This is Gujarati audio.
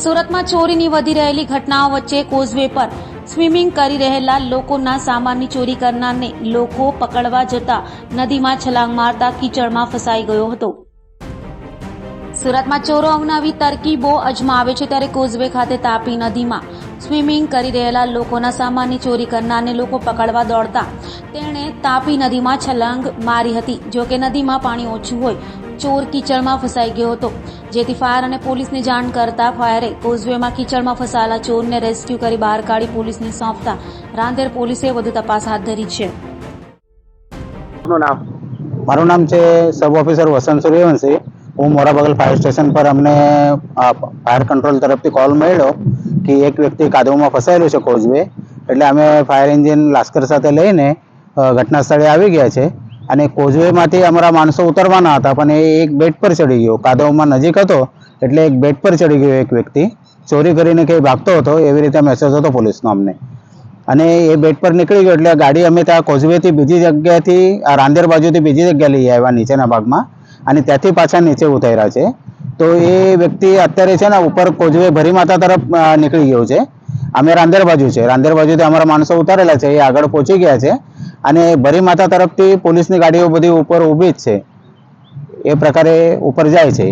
સુરતમાં ચોરીની વધી રહેલી ઘટનાઓ વચ્ચે કોઝવે પર સ્વિમિંગ કરી રહેલા લોકોના સામાનની ચોરી કરનારને લોકો પકડવા જતા નદીમાં છલાંગ મારતા કીચડમાં ફસાઈ ગયો હતો। સુરતમાં ચોરો અવનવી તરકીબો અજમાવે છે ત્યારે કોઝવે ખાતે તાપી નદીમાં સ્વિમિંગ કરી રહેલા લોકોના સામાનની ચોરી કરનારને લોકો પકડવા દોડતા તેણે તાપી નદીમાં છલાંગ મારી હતી। જો કે નદીમાં પાણી ઓછું હોય ચોર કીચડમાં ફસાઈ ગયો હતો, જેથી ફાયર અને પોલીસને જાણ કરતા ફાયરે કોઝવેમાં કીચડમાં ફસાયેલા ચોરને રેસ્ક્યુ કરી બહાર કાઢી પોલીસને સોંપતા રાંદેર પોલીસે વધુ તપાસ હાથ ધરી છે। મારું નામ છે સબ ઓફિસર વસંત સૂર્યવંશી। હું મોરાબગલ ફાયર સ્ટેશન પર અમને ફાયર કંટ્રોલ તરફથી કોલ મળ્યો કે એક વ્યક્તિ કાદવમાં ફસાયેલો છે કોઝવે, એટલે અમે ફાયર એન્જિન લાસ્કર સાથે લઈને ઘટના સ્થળે આવી ગયા છે અને કોઝવેમાંથી અમારા માણસો ઉતરવાના હતા, પણ એ એક બેટ પર ચડી ગયો, કાદવમાં નજીક હતો એટલે એક બેટ પર ચડી ગયો એક વ્યક્તિ, ચોરી કરીને કંઈ ભાગતો હતો એવી રીતે મેસેજ હતો પોલીસનો અમને, અને એ બેટ પર નીકળી ગયો એટલે ગાડી અમે ત્યાં કોઝવેથી બીજી જગ્યાથી રાંદેર બાજુથી બીજી જગ્યાએ લઈ આવ્યા નીચેના ભાગમાં, અને ત્યાંથી પાછા નીચે ઉતાર્યા છે। તો એ વ્યક્તિ અત્યારે છે ને ઉપર કોઝવે ભરી માતા તરફ નીકળી ગયો છે। અમે રાંદેર બાજુ છે, રાંદેર બાજુથી અમારા માણસો ઉતારેલા છે, એ આગળ પહોંચી ગયા છે અને ભરી માતા તરફથી પોલીસની ગાડીઓ બધી ઉપર ઊભી જ છે, એ પ્રકારે ઉપર જાય છે।